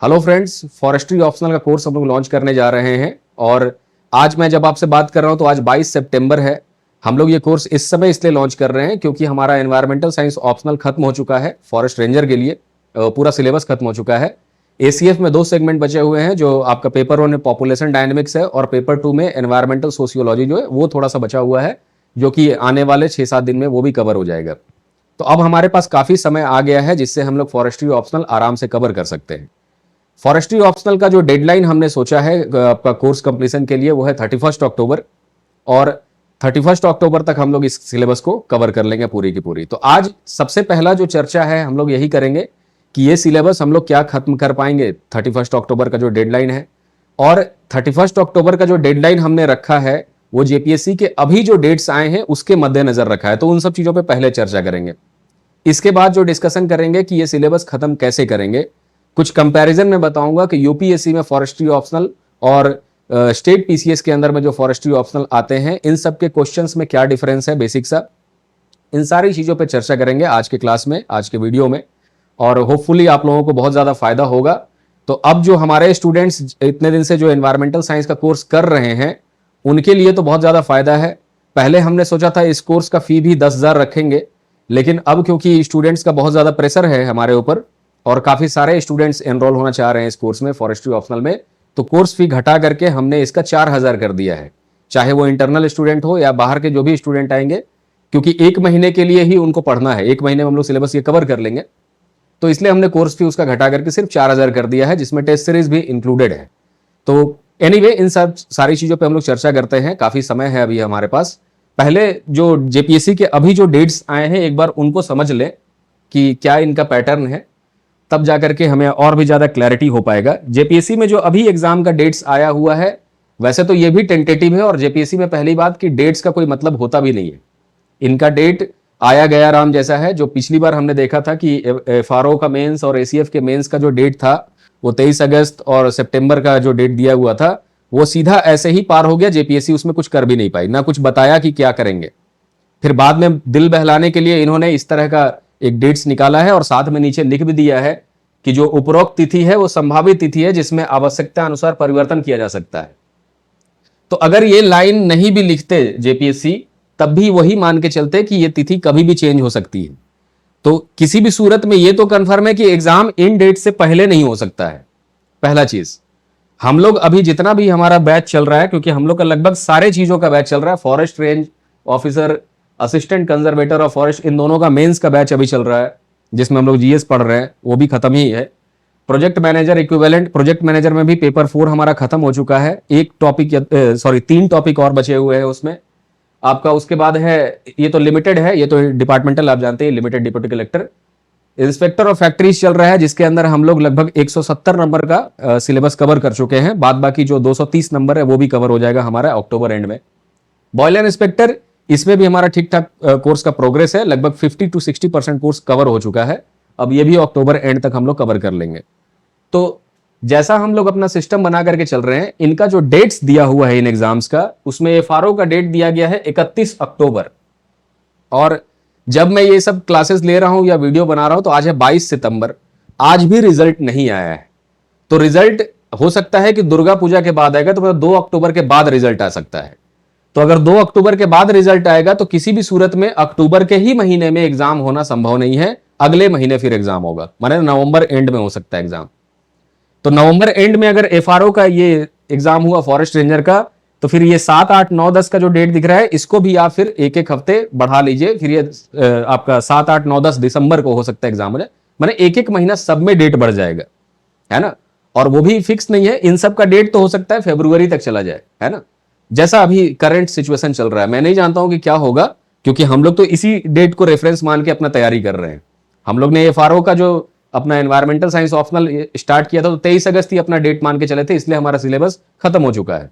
Hello friends, forestry optional का course हम लोग लॉन्च करने जा रहे हैं। और आज मैं जब आपसे बात कर रहा हूं तो आज 22 सितंबर है। हम लोग ये कोर्स इस समय इसलिए लॉन्च कर रहे हैं क्योंकि हमारा एनवायरमेंटल साइंस ऑप्शनल खत्म हो चुका है। फॉरेस्ट रेंजर के लिए पूरा सिलेबस खत्म हो चुका है। एसीएफ में 2 सेगमेंट बचे हुए हैं, जो आपका पेपर 1 में पॉपुलेशन डायनेमिक्स है और पेपर 2 में एनवायरमेंटल सोशियोलॉजी जो है वो थोड़ा सा बचा हुआ है, जो कि आने वाले 6-7 दिन में वो भी कवर हो जाएगा। तो अब हमारे पास काफी समय आ गया है जिससे हम लोग फॉरेस्ट्री ऑप्शनल आराम से कवर कर सकते हैं। फॉरेस्ट्री ऑप्शनल का जो डेडलाइन हमने सोचा है आपका कोर्स कंप्लीशन के लिए वो है 31 अक्टूबर। और 31 अक्टूबर तक हम लोग इस सिलेबस को कवर कर लेंगे पूरी की पूरी। तो आज सबसे पहला जो चर्चा है हम लोग यही करेंगे कि ये सिलेबस हम लोग क्या खत्म कर पाएंगे 31 अक्टूबर का जो डेडलाइन है। और 31 अक्टूबर का जो डेडलाइन हमने रखा है वो जेपीएससी के अभी जो डेट्स आए हैं उसके मद्देनजर रखा है। तो उन सब चीजों पर पहले चर्चा करेंगे। इसके बाद जो डिस्कशन करेंगे कि ये सिलेबस खत्म कैसे करेंगे, कुछ कंपैरिजन में बताऊंगा कि यूपीएससी में फॉरेस्ट्री ऑप्शनल और स्टेट पीसीएस के अंदर में जो फॉरेस्ट्री ऑप्शनल आते हैं इन सब के क्वेश्चंस में क्या डिफरेंस है बेसिक सा। इन सारी चीजों पे चर्चा करेंगे आज के क्लास में, आज के वीडियो में। और होपफुली आप लोगों को बहुत ज्यादा फायदा होगा। तो अब जो हमारे स्टूडेंट्स इतने दिन से जो एनवायरमेंटल साइंस का कोर्स कर रहे हैं उनके लिए तो बहुत ज्यादा फायदा है। पहले हमने सोचा था इस कोर्स का फी भी 10,000 रखेंगे, लेकिन अब क्योंकि स्टूडेंट्स का बहुत ज्यादा प्रेशर है हमारे ऊपर और काफी सारे स्टूडेंट्स एनरोल होना चाह रहे हैं इस कोर्स में फॉरेस्ट्री ऑप्शनल में, तो कोर्स फी घटा करके हमने इसका 4,000 कर दिया है। चाहे वो इंटरनल स्टूडेंट हो या बाहर के जो भी स्टूडेंट आएंगे, क्योंकि 1 महीने के लिए ही उनको पढ़ना है। 1 महीने में हम लोग सिलेबस ये कवर कर लेंगे, तो इसलिए हमने कोर्स फी उसका घटा करके सिर्फ 4,000 कर दिया है, जिसमें टेस्ट सीरीज भी इंक्लूडेड है। तो एनीवे इन सब सारी चीजों पर हम लोग चर्चा करते हैं। काफी समय है अभी हमारे पास। पहले जो जेपीएससी के अभी जो डेट्स आए हैं एक बार उनको समझ लें कि क्या इनका पैटर्न है, तब जाकर के हमें और भी ज्यादा क्लैरिटी हो पाएगा। जेपीएससी में जो अभी एग्जाम का डेट्स आया हुआ है वैसे तो ये भी टेंटेटिव है, और जेपीएससी में पहली बात कि डेट्स का कोई मतलब होता भी नहीं है। इनका डेट आया गया राम जैसा है। जो पिछली बार हमने देखा था कि एफआरओ का मेंस और एसीएफ के मेंस का जो डेट था वो 23 अगस्त और सितंबर का जो डेट दिया हुआ था वो सीधा ऐसे ही पार हो गया। जेपीएससी उसमें कुछ कर भी नहीं पाई, ना कुछ बताया कि क्या करेंगे। फिर बाद में दिल बहलाने के लिए इन्होंने इस तरह का एक डेट्स निकाला है और साथ में नीचे लिख भी दिया है कि जो उपरोक्त तिथि है वो संभावित तिथि है जिसमें आवश्यकता अनुसार परिवर्तन किया जा सकता है। तो अगर ये लाइन नहीं भी लिखते जेपीएससी तब भी वही मान के चलते कि ये तिथि कभी भी चेंज हो सकती है। तो किसी भी सूरत में ये तो कंफर्म है कि एग्जाम इन डेट से पहले नहीं हो सकता है। पहला चीज, हम लोग अभी जितना भी हमारा बैच चल रहा है, क्योंकि हम लोग का लगभग सारे चीजों का बैच चल रहा है, forest range officer, assistant conservator of forest, इन दोनों का मेंस का बैच अभी चल रहा है जिसमें हम लोग जीएस पढ़ रहे हैं, वो भी खत्म ही है। Project manager equivalent, project manager में भी पेपर 4 हमारा खत्म हो चुका है। 3 टॉपिक और बचे हुए हैं उसमें आपका। उसके बाद है, ये तो लिमिटेड है, ये तो डिपार्टमेंटल आप जानते हैं, limited deputy collector. Inspector of factories चल रहा है जिसके अंदर हम लोग लगभग 170 नंबर का सिलेबस कवर कर चुके हैं। बाद बाकी जो 230 नंबर है वो भी कवर हो जाएगा हमारा अक्टूबर एंड में। बॉयलर इंस्पेक्टर, इसमें भी हमारा ठीक ठाक कोर्स का प्रोग्रेस है, लगभग 50 to 60% कोर्स कवर हो चुका है। अब ये भी अक्टूबर एंड तक हम लोग कवर कर लेंगे। तो जैसा हम लोग अपना सिस्टम बना करके चल रहे हैं, इनका जो डेट्स दिया हुआ है इन एग्जाम्स का, उसमें एफआरओ का डेट दिया गया है 31 अक्टूबर। और जब मैं ये सब क्लासेस ले रहा हूं या वीडियो बना रहा हूं तो आज है 22 सितंबर, आज भी रिजल्ट नहीं आया है। तो रिजल्ट हो सकता है कि दुर्गा पूजा के बाद आएगा, तो मतलब 2 अक्टूबर के बाद रिजल्ट आ सकता है। तो अगर 2 अक्टूबर के बाद रिजल्ट आएगा तो किसी भी सूरत में अक्टूबर के ही महीने में एग्जाम होना संभव नहीं है। अगले महीने फिर एग्जाम होगा, माने नवंबर एंड में हो सकता है एग्जाम। तो नवंबर एंड में अगर एफआरओ का ये एग्जाम हुआ फॉरेस्ट रेंजर का, तो फिर ये 7, 8, 9, 10 का जो डेट दिख रहा है इसको भी आप फिर एक एक हफ्ते बढ़ा लीजिए। फिर ये आपका 7, 8, 9, 10 दिसंबर को हो सकता है एग्जाम हो जाए। माने एक एक महीना सब में डेट बढ़ जाएगा, है ना। और वो भी फिक्स नहीं है, इन सब का डेट तो हो सकता है फरवरी तक चला जाए, है ना, जैसा अभी करंट सिचुएशन चल रहा है। मैं नहीं जानता हूं कि क्या होगा, क्योंकि हम लोग तो इसी डेट को रेफरेंस मान के अपना तैयारी कर रहे हैं। हम लोग ने एफआरओ का जो अपना एनवायरमेंटल साइंस ऑप्शनल स्टार्ट किया था तो 23 अगस्त ही अपना डेट मान के चले थे, इसलिए हमारा सिलेबस खत्म हो चुका है।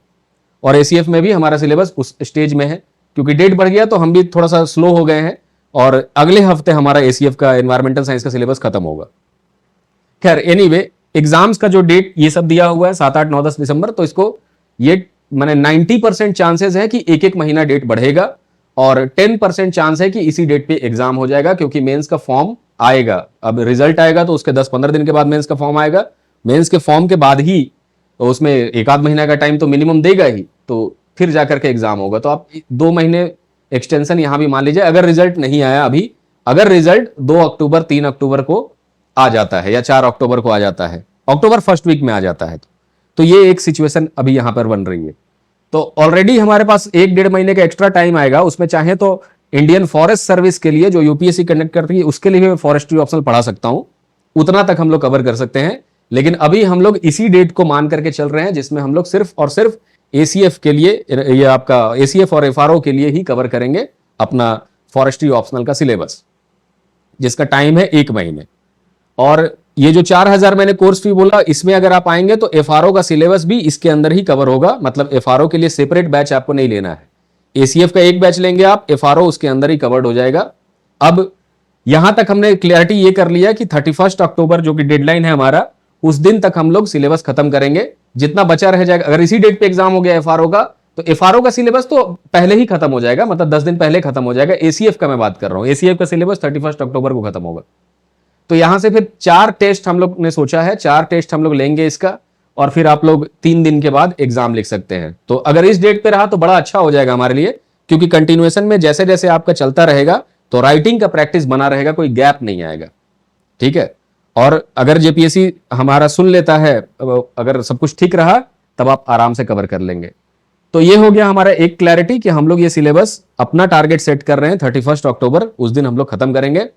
और एसीएफ में भी हमारा सिलेबस उस स्टेज में है, क्योंकि डेट बढ़ गया तो हम भी थोड़ा सा स्लो हो गए हैं। और अगले हफ्ते हमारा एसीएफ का एनवायरमेंटल साइंस का सिलेबस खत्म होगा। खैर एनीवे, एग्जाम्स का जो डेट ये सब दिया हुआ है 7, 8, 9, 10 दिसंबर, तो इसको ये माने 90% चांसेस है कि एक एक महीना डेट बढ़ेगा और 10% चांस है कि इसी डेट पे एग्जाम हो जाएगा, क्योंकि मेंस का फॉर्म आएगा। अब रिजल्ट आएगा तो उसके 10-15 दिन के बाद मेंस का फॉर्म आएगा मेंस के फॉर्म के बाद ही, तो उसमें एक आध महीना का टाइम तो मिनिमम देगा ही, तो फिर जाकर के एग्जाम होगा। तो आप 2 महीने एक्सटेंशन यहां भी मान लीजिए, अगर रिजल्ट नहीं आया अभी, अगर रिजल्ट 2 अक्टूबर 3 अक्टूबर को आ जाता है या 4 अक्टूबर को आ जाता है, अक्टूबर फर्स्ट वीक में आ जाता है, तो ये एक सिचुएशन अभी यहां पर बन रही है। तो ऑलरेडी हमारे पास 1-1.5 महीने का एक्स्ट्रा टाइम आएगा, उसमें चाहे तो इंडियन फॉरेस्ट सर्विस के लिए जो यूपीएससी कंडक्ट करती है उसके लिए भी मैं फॉरेस्ट्री ऑप्शनल पढ़ा सकता हूं, उतना तक हम लोग कवर कर सकते हैं। लेकिन अभी हम लोग इसी डेट को मान करके चल रहे हैं जिसमें हम लोग सिर्फ और सिर्फ एसीएफ के लिए, ये आपका एसीएफ और एफआरओ के लिए ही कवर करेंगे अपना फॉरेस्ट्री ऑप्शनल का सिलेबस, जिसका टाइम है 1 महीने। और ये जो 4,000 मैंने कोर्स फी बोला, इसमें अगर आप आएंगे तो एफआरओ का सिलेबस भी इसके अंदर ही कवर होगा। मतलब एफआरओ के लिए सेपरेट बैच आपको नहीं लेना है, एसीएफ का एक बैच लेंगे आप, एफआरओ उसके अंदर ही कवर्ड हो जाएगा। अब यहां तक हमने क्लियरिटी ये कर लिया कि 31 अक्टूबर जो कि डेडलाइन है हमारा, उस दिन तक हम लोग सिलेबस खत्म करेंगे। जितना बचा रह जाएगा, अगर इसी डेट पे एग्जाम हो गया एफआरओ का, तो एफआरओ का सिलेबस तो पहले ही खत्म हो जाएगा, मतलब 10 दिन पहले खत्म हो जाएगा। एसीएफ का मैं बात कर रहा हूं, एसीएफ का सिलेबस 31 अक्टूबर को खत्म होगा। तो यहां से फिर 4 टेस्ट हम लोग ने सोचा है, 4 टेस्ट हम लोग लेंगे इसका, और फिर आप लोग 3 दिन के बाद एग्जाम लिख सकते हैं। तो अगर इस डेट पे रहा तो बड़ा अच्छा हो जाएगा हमारे लिए, क्योंकि कंटिन्यूएशन में जैसे जैसे आपका चलता रहेगा तो राइटिंग का प्रैक्टिस बना रहेगा, कोई गैप नहीं आएगा। ठीक है। और अगर जेपीएससी हमारा सुन लेता है, अगर सब कुछ ठीक रहा, तब आप आराम से कवर कर लेंगे। तो ये हो गया हमारा एक क्लैरिटी कि हम लोग ये सिलेबस अपना टारगेट सेट कर रहे हैं 31 अक्टूबर, उस दिन हम लोग खत्म करेंगे।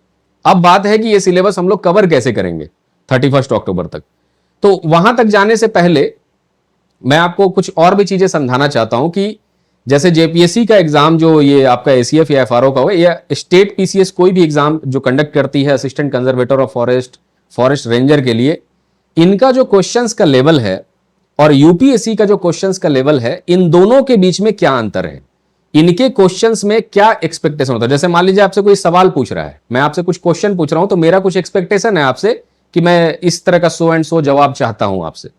अब बात है कि ये सिलेबस हम लोग कवर कैसे करेंगे 31 अक्टूबर तक। तो वहां तक जाने से पहले मैं आपको कुछ और भी चीजें समझाना चाहता हूं कि जैसे जेपीएससी का एग्जाम जो ये आपका एसीएफ या एफआरओ का हो, या स्टेट पीसीएस कोई भी एग्जाम जो कंडक्ट करती है assistant conservator of forest, forest ranger के लिए, इनका जो क्वेश्चंस का लेवल है और यूपीएससी का जो क्वेश्चंस का लेवल है, इन दोनों के बीच में क्या अंतर है, इनके क्वेश्चंस में क्या एक्सपेक्टेशन होता है। जैसे मान लीजिए आपसे कोई सवाल पूछ रहा है, मैं आपसे कुछ क्वेश्चन पूछ रहा हूं, तो मेरा कुछ एक्सपेक्टेशन है आपसे कि मैं इस तरह का सो एंड सो जवाब चाहता हूं आपसे।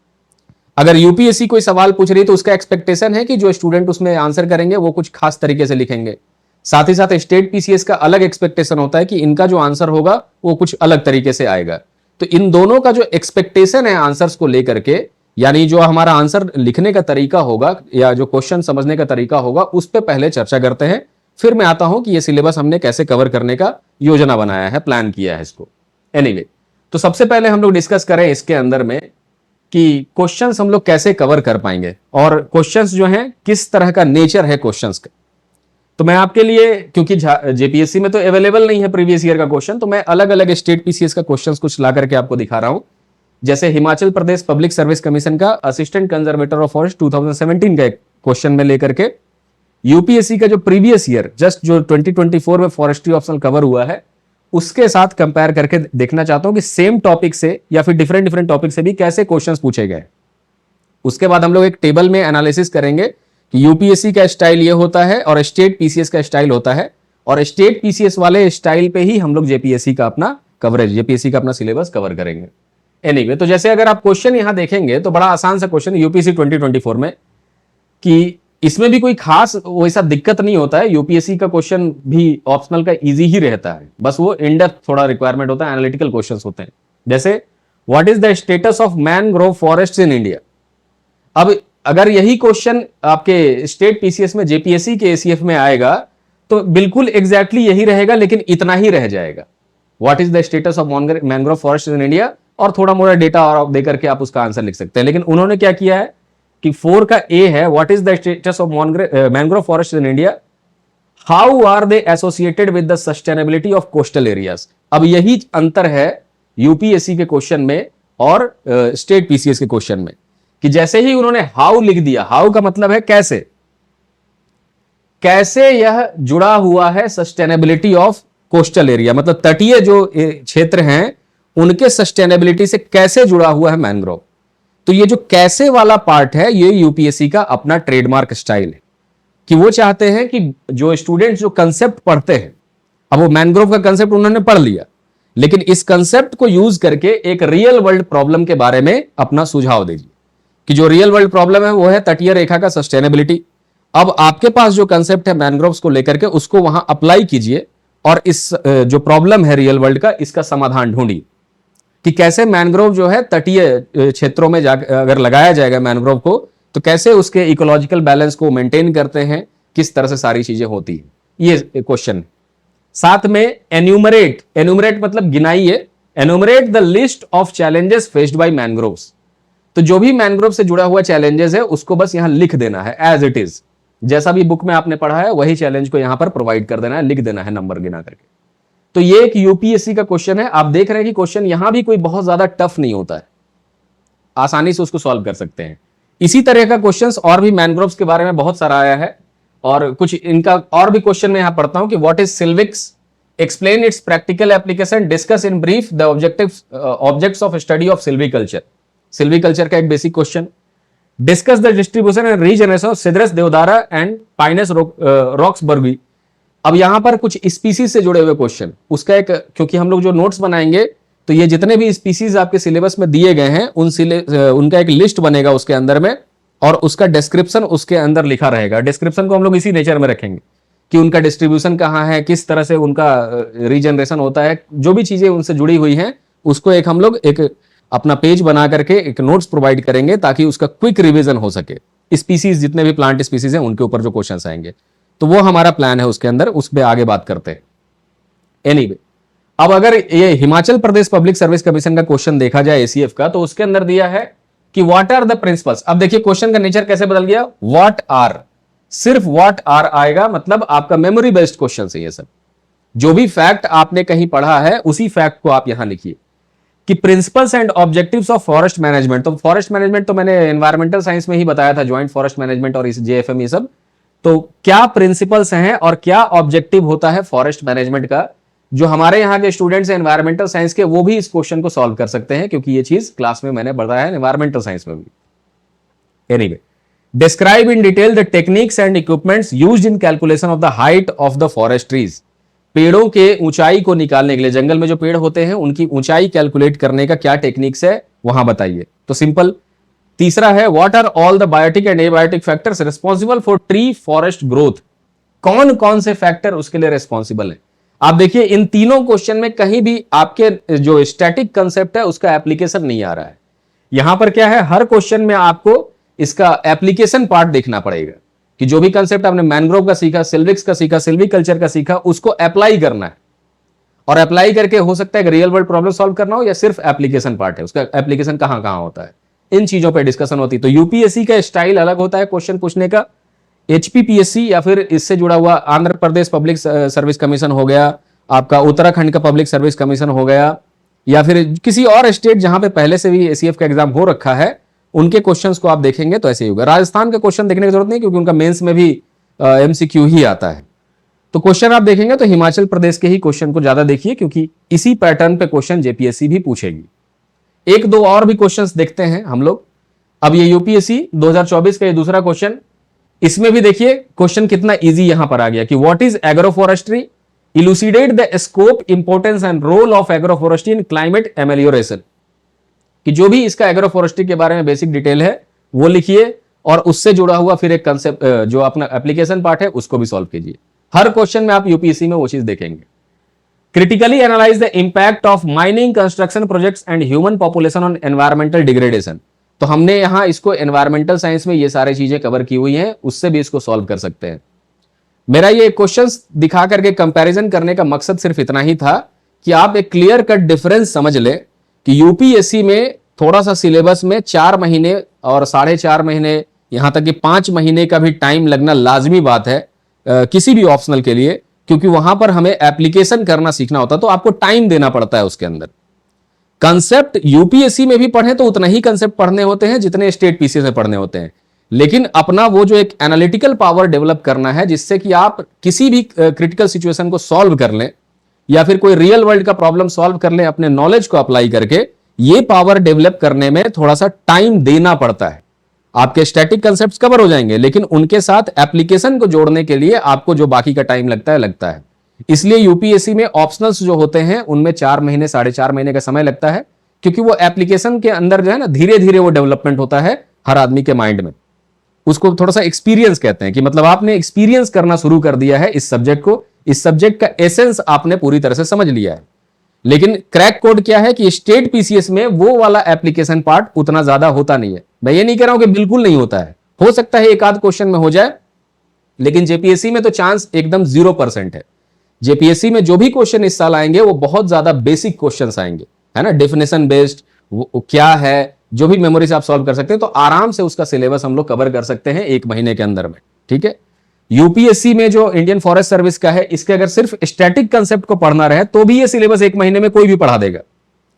अगर यूपीएससी कोई सवाल पूछ रही है तो उसका एक्सपेक्टेशन है कि जो स्टूडेंट उसमें आंसर करेंगे वो कुछ खास तरीके से लिखेंगे। साथ ही साथ स्टेट पीसीएस का अलग एक्सपेक्टेशन होता है कि इनका जो आंसर होगा वो कुछ अलग तरीके से आएगा। तो इन दोनों का जो एक्सपेक्टेशन है आंसर्स को लेकर के, यानी जो हमारा आंसर लिखने का तरीका होगा या जो क्वेश्चन समझने का तरीका होगा, उस पर पहले चर्चा करते हैं। फिर मैं आता हूं कि ये सिलेबस हमने कैसे कवर करने का योजना बनाया है, प्लान किया है इसको। एनीवे, तो सबसे पहले हम लोग डिस्कस करें इसके अंदर में कि क्वेश्चंस हम लोग कैसे कवर कर पाएंगे और क्वेश्चंस जो हैं किस तरह का नेचर है क्वेश्चंस का। तो मैं आपके लिए, क्योंकि जेपीएससी में तो अवेलेबल नहीं है प्रीवियस ईयर का क्वेश्चन, तो मैं अलग अलग स्टेट पीसीएस का क्वेश्चंस कुछ ला करके आपको दिखा रहा हूं। जैसे Himachal Pradesh public service commission का असिस्टेंट कंजर्वेटर ऑफ फॉरेस्ट 2017 का एक क्वेश्चन में लेकर के, यूपीएससी का जो प्रीवियस ईयर जस्ट जो 2024 में फॉरेस्ट्री ऑप्शनल कवर हुआ है, उसके साथ कंपेयर करके देखना चाहता हूं कि सेम टॉपिक से या फिर डिफरेंट डिफरेंट टॉपिक से भी कैसे क्वेश्चंस पूछे गए। उसके बाद हम लोग एक टेबल में एनालिसिस करेंगे कि यूपीएससी का स्टाइल ये होता है और स्टेट पीसीएस का स्टाइल होता है, और स्टेट पीसीएस वाले स्टाइल पे ही हम लोग जेपीएससी का अपना कवरेज, जेपीएससी का अपना सिलेबस कवर करेंगे। एनीवे, तो जैसे अगर आप क्वेश्चन यहां देखेंगे तो बड़ा आसान सा क्वेश्चन यूपीएससी 2024 में, कि इसमें भी कोई खास वैसा दिक्कत नहीं होता है। यूपीएससी का क्वेश्चन भी ऑप्शनल का इजी ही रहता है, बस वो इन डेप्थ थोड़ा रिक्वायरमेंट होता है, एनालिटिकल क्वेश्चंस होते हैं। जैसे what is the status of mangrove forest in India. अब अगर यही क्वेश्चन आपके स्टेट पीसीएस में, जेपीएससी के एसीएफ में आएगा तो बिल्कुल एग्जैक्टली यही रहेगा, लेकिन इतना ही रह जाएगा, what is the status of mangrove forest in India, और थोड़ा मोड़ा डेटा और देकर के आप उसका आंसर लिख सकते हैं। लेकिन उन्होंने क्या किया है कि 4 का ए है, what is the status of mangrove forest in India, how are they associated with the sustainability of coastal areas. अब यही अंतर है यूपीएससी के क्वेश्चन में और स्टेट पीसीएस के क्वेश्चन में, कि जैसे ही उन्होंने हाउ लिख दिया, हाउ का मतलब है कैसे, कैसे यह जुड़ा हुआ है सस्टेनेबिलिटी ऑफ कोस्टल एरिया, मतलब तटीय जो क्षेत्र हैं उनके सस्टेनेबिलिटी से कैसे जुड़ा हुआ है मैनग्रोव। तो ये जो कैसे वाला पार्ट है, ये यूपीएससी का अपना ट्रेडमार्क स्टाइल है, कि वो चाहते हैं कि जो स्टूडेंट्स जो कंसेप्ट पढ़ते हैं, अब वो मैनग्रोव का कंसेप्ट उन्होंने पढ़ लिया, लेकिन इस कंसेप्ट को यूज करके एक रियल वर्ल्ड प्रॉब्लम के बारे में अपना सुझाव दीजिए, कि जो रियल वर्ल्ड प्रॉब्लम है वो है तटीय रेखा का सस्टेनेबिलिटी। अब आपके पास जो कंसेप्ट है मैनग्रोव्स को लेकर के, उसको वहां अप्लाई कीजिए और इस जो प्रॉब्लम है रियल वर्ल्ड का, इसका समाधान ढूंढिए। कि कैसे मैनग्रोव जो है तटीय क्षेत्रों में अगर लगाया जाएगा मैनग्रोव को, तो कैसे उसके इकोलॉजिकल बैलेंस को मेंटेन करते हैं, किस तरह से सारी चीजें होती है, ये क्वेश्चन। साथ में एन्यूमरेट मतलब गिनाइए, enumerate the list of challenges faced by mangroves. तो जो भी मैनग्रोव से जुड़ा हुआ चैलेंजेस है उसको बस यहां लिख देना है एज इट इज, जैसा भी बुक में आपने पढ़ा है वही चैलेंज को यहां पर प्रोवाइड कर देना है, लिख देना है नंबर गिना करके। तो ये एक यूपीएससी का क्वेश्चन है। आप देख रहे हैं कि क्वेश्चन यहां भी कोई बहुत ज्यादा टफ नहीं होता है, आसानी से उसको सॉल्व कर सकते हैं। इसी तरह का क्वेश्चंस और भी मैनग्रोव्स के बारे में बहुत सारा आया है, और कुछ इनका और भी क्वेश्चन मैं यहां पढ़ता हूं कि what is silvics, explain its practical application, discuss in brief the objects of study of silviculture. Silviculture का एक basic question. Discuss the distribution and regeneration of Cedrus deodara and Pinus roxburghii. अब यहां पर कुछ स्पीसीज से जुड़े हुए question, उसका एक, क्योंकि हम लोग जो नोट्स बनाएंगे तो ये जितने भी स्पीसीज आपके सिलेबस में दिए गए हैं उनका एक लिस्ट बनेगा उसके अंदर में, और उसका डिस्क्रिप्शन उसके अंदर लिखा रहेगा। डिस्क्रिप्शन को हम लोग इसी नेचर में रखेंगे कि उनका डिस्ट्रीब्यूशन कहां है, किस तरह से उनका रीजनरेशन होता है, जो भी चीजें उनसे जुड़ी हुई हैं उसको एक हम लोग एक अपना पेज बना करके एक नोट्स प्रोवाइड करेंगे ताकि उसका क्विक रिवीजन हो सके। स्पीसीज जितने भी प्लांट स्पीसीज हैं उनके ऊपर जो क्वेश्चंस आएंगे, तो वो हमारा प्लान है उसके अंदर, उस पर आगे बात करते हैं। एनीवे, अब अगर ये Himachal Pradesh public service commission का क्वेश्चन देखा जाए एसीएफ का, तो उसके अंदर दिया है कि व्हाट आर द प्रिंसिपल्स। अब देखिए क्वेश्चन का नेचर कैसे बदल गया, व्हाट आर, सिर्फ व्हाट आर आएगा, मतलब आपका मेमोरी बेस्ड क्वेश्चन है ये सब। जो भी फैक्ट आपने कहीं पढ़ा है उसी फैक्ट को आप यहां लिखिए कि principles and objectives of forest management. तो फॉरेस्ट मैनेजमेंट तो मैंने एनवायरमेंटल साइंस में ही बताया था, ज्वाइंट फॉरेस्ट मैनेजमेंट और इस जेएफएम ये सब। तो क्या प्रिंसिपल्स हैं और क्या ऑब्जेक्टिव होता है फॉरेस्ट मैनेजमेंट का, जो हमारे यहाँ के स्टूडेंट्स हैं एनवायरमेंटल साइंस के, वो भी इस क्वेश्चन को सॉल्व कर सकते हैं, क्योंकि ये चीज क्लास में मैंने बताया है एनवायरमेंटल साइंस में भी। Anyway, describe in detail the techniques and equipments used in calculation of the height of the forest trees. पेड़ों के ऊंचाई को निकालने के लिए, जंगल में जो पेड़ होते हैं उनकी ऊंचाई कैलकुलेट करने का क्या टेक्निक्स है वहां बताइए। तो सिंपल। तीसरा है what are all the biotic and abiotic factors responsible for tree forest growth. कौन कौन से फैक्टर उसके लिए रिस्पॉन्सिबल है। आप देखिए इन तीनों क्वेश्चन में कहीं भी आपके जो स्टैटिक कंसेप्ट है उसका एप्लीकेशन नहीं आ रहा है। यहां पर क्या है, हर क्वेश्चन में आपको इसका एप्लीकेशन पार्ट देखना पड़ेगा कि जो भी कंसेप्ट आपने मैनग्रोव का सीखा, सिल्विक्स का सीखा, सिल्वीकल्चर का सीखा, उसको अप्लाई करना है। और अप्लाई करके हो सकता है कि रियल वर्ल्ड प्रॉब्लम सॉल्व करना हो, या सिर्फ एप्लीकेशन पार्ट है, उसका एप्लीकेशन कहां कहां होता है, इन चीजों पे डिस्कशन होती है। तो यूपीएससी का स्टाइल अलग होता है क्वेश्चन पूछने का। एचपीपीएससी या फिर इससे जुड़ा हुआ Andhra Pradesh public service commission हो गया, आपका उत्तराखंड का पब्लिक सर्विस कमीशन हो गया, या फिर किसी और स्टेट जहां पे पहले से भी एसीएफ का एग्जाम हो रखा है, उनके क्वेश्चंस को आप देखेंगे तो ऐसे ही होगा। राजस्थान का क्वेश्चन देखने की जरूरत नहीं, क्योंकि उनका मेंस में भी एमसीक्यू ही आता है। तो क्वेश्चन आप देखेंगे तो हिमाचल प्रदेश के ही क्वेश्चन को ज्यादा देखिए, क्योंकि इसी पैटर्न पे क्वेश्चन जेपीएससी भी पूछेगी। एक दो और भी क्वेश्चंस देखते हैं हम लोग। अब ये यूपीएससी 2024 का ये दूसरा क्वेश्चन, इसमें भी देखिए क्वेश्चन कितना इजी यहां पर आ गया कि what is agroforestry, elucidate the scope, importance and role of agroforestry in climate amelioration. कि जो भी इसका एग्रोफॉरेस्ट्री के बारे में बेसिक डिटेल है वो लिखिए, और उससे जुड़ा हुआ फिर एक कंसेप्ट जो अपना एप्लीकेशन पार्ट है उसको भी सॉल्व कीजिए। हर क्वेश्चन में आप यूपीएससी में वो चीज देखेंगे। Critically analyse the impact of mining, construction projects and human population on environmental degradation. तो हमने यहां इसको एनवायरमेंटल साइंस में ये सारी चीजें कवर की हुई हैं, उससे भी इसको सॉल्व कर सकते हैं। मेरा ये क्वेश्चंस दिखा करके कंपैरिजन करने का मकसद सिर्फ इतना ही था कि आप एक क्लियर कट डिफरेंस समझ लें कि यूपीएससी में थोड़ा सा सिलेबस में 4 महीने और 4.5 महीने, यहां तक कि 5 महीने का भी टाइम लगना लाजमी बात है किसी भी ऑप्शनल के लिए, क्योंकि वहां पर हमें एप्लीकेशन करना सीखना होता है, तो आपको टाइम देना पड़ता है उसके अंदर। कंसेप्ट यूपीएससी में भी पढ़े तो उतना ही कंसेप्ट पढ़ने होते हैं जितने स्टेट पीसीएस में पढ़ने होते हैं, लेकिन अपना वो जो एक एनालिटिकल पावर डेवलप करना है जिससे कि आप किसी भी क्रिटिकल सिचुएशन को सॉल्व कर लें या फिर कोई रियल वर्ल्ड का प्रॉब्लम सॉल्व कर लें अपने नॉलेज को अप्लाई करके, ये पावर डेवलप करने में थोड़ा सा टाइम देना पड़ता है। आपके स्टैटिक कंसेप्ट्स कवर हो जाएंगे, लेकिन उनके साथ एप्लीकेशन को जोड़ने के लिए आपको जो बाकी का टाइम लगता है। इसलिए यूपीएससी में ऑप्शनल्स जो होते हैं उनमें 4 महीने 4.5 महीने का समय लगता है, क्योंकि वो एप्लीकेशन के अंदर जो है ना धीरे धीरे वो डेवलपमेंट होता है हर आदमी के माइंड में। उसको थोड़ा सा एक्सपीरियंस कहते हैं कि मतलब आपने एक्सपीरियंस करना शुरू कर दिया है इस सब्जेक्ट को, इस सब्जेक्ट का एसेंस आपने पूरी तरह से समझ लिया है। लेकिन क्रैक कोड क्या है कि स्टेट पीसीएस में वो वाला एप्लीकेशन पार्ट उतना ज्यादा होता नहीं है। मैं ये नहीं कह रहा हूं कि बिल्कुल नहीं होता है, हो सकता है एक आध क्वेश्चन में हो जाए, लेकिन जेपीएससी में तो चांस एकदम 0% है। जेपीएससी में जो भी क्वेश्चन इस साल आएंगे वो बहुत ज्यादा बेसिक क्वेश्चंस आएंगे, है ना, डेफिनेशन बेस्ड क्या है, जो भी मेमोरी से आप सॉल्व कर सकते हैं, तो आराम से उसका सिलेबस हम लोग कवर कर सकते हैं 1 महीने के अंदर में। ठीक है, यूपीएससी में जो इंडियन फॉरेस्ट सर्विस का है, इसके अगर सिर्फ स्टैटिक कंसेप्ट को पढ़ना रहे तो भी ये सिलेबस 1 महीने में कोई भी पढ़ा देगा,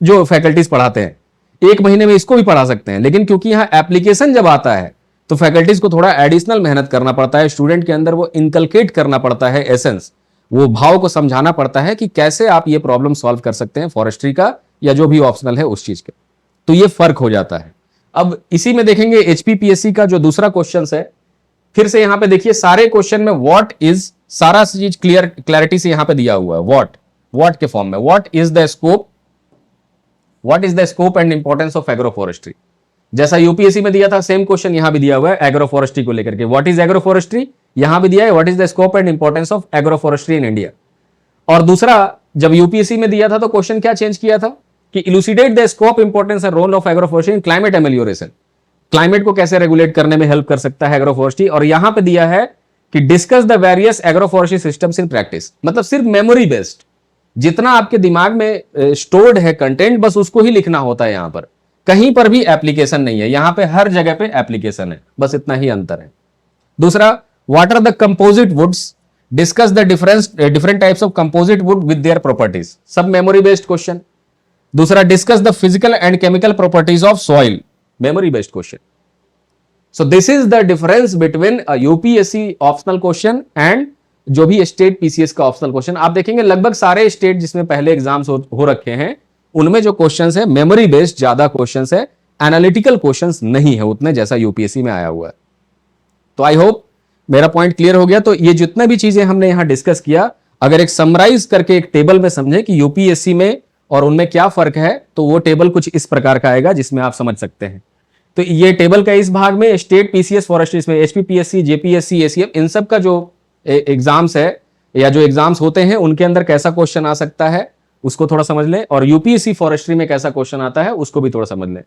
जो फैकल्टीज पढ़ाते हैं 1 महीने में इसको भी पढ़ा सकते हैं। लेकिन क्योंकि यहां एप्लीकेशन जब आता है तो फैकल्टीज को थोड़ा एडिशनल मेहनत करना पड़ता है, स्टूडेंट के अंदर वो इनकलकेट करना पड़ता है एसेंस, वो भाव को समझाना पड़ता है कि कैसे आप ये प्रॉब्लम सॉल्व कर सकते हैं फॉरेस्ट्री का या जो भी ऑप्शनल है उस चीज के, तो ये फर्क हो जाता है। अब इसी में देखेंगे एचपीपीएससी का जो दूसरा क्वेश्चन है, फिर से यहां पे देखिए सारे क्वेश्चन में व्हाट इज, सारा चीज क्लैरिटी से यहां पे दिया हुआ है, व्हाट के फॉर्म में, what is the scope and importance of agro forestry. जैसा यूपीएससी में दिया था सेम क्वेश्चन यहां भी दिया हुआ है एग्रो फॉरेस्ट्री को लेकर के, व्हाट इज एग्रो फॉरेस्ट्री, यहां भी दिया है what is the scope and importance of agroforestry in India. और दूसरा जब यूपीएससी में दिया था तो क्वेश्चन क्या चेंज किया था कि elucidate the scope, importance and role of agroforestry in climate amelioration, climate को कैसे रेगुलेट करने में हेल्प कर सकता है एग्रो फॉरेस्ट्री। और यहां पे दिया है कि discuss the various agro forestry systems in practice, मतलब सिर्फ मेमोरी बेस्ड, जितना आपके दिमाग में स्टोर्ड है कंटेंट बस उसको ही लिखना होता है। यहां पर कहीं पर भी एप्लीकेशन नहीं है, यहां पे हर जगह पे एप्लीकेशन है, बस इतना ही अंतर है। दूसरा, what are the composite woods, discuss the different types of composite wood with their properties, सब मेमोरी बेस्ड क्वेश्चन। दूसरा, discuss the physical and chemical properties of soil, memory based question. So this is the difference between UPSC optional question and जो भी state PCS का optional question. आप देखेंगे लगभग सारे state जिसमें पहले एग्जाम्स हो रखे हैं उनमें जो क्वेश्चंस है मेमोरी बेस्ड ज्यादा क्वेश्चंस है, एनालिटिकल क्वेश्चंस नहीं है उतने जैसा यूपीएससी में आया हुआ है। तो आई होप मेरा पॉइंट क्लियर हो गया। तो ये जितने भी चीजें हमने यहां डिस्कस किया, अगर एक समराइज करके एक टेबल में समझे कि यूपीएससी में और उनमें क्या फर्क है, तो वो टेबल कुछ इस प्रकार का आएगा जिसमें आप समझ सकते हैं। तो ये टेबल का इस भाग में स्टेट पीसीएस फॉरेस्ट्री में एचपीपीएससी, जेपीएससी, एसीएफ, इन सब का जो एग्जाम्स है या जो एग्जाम्स होते हैं उनके अंदर कैसा क्वेश्चन आ सकता है उसको थोड़ा समझ लें, और यूपीएससी फॉरेस्ट्री में कैसा क्वेश्चन आता है उसको भी थोड़ा समझ लें।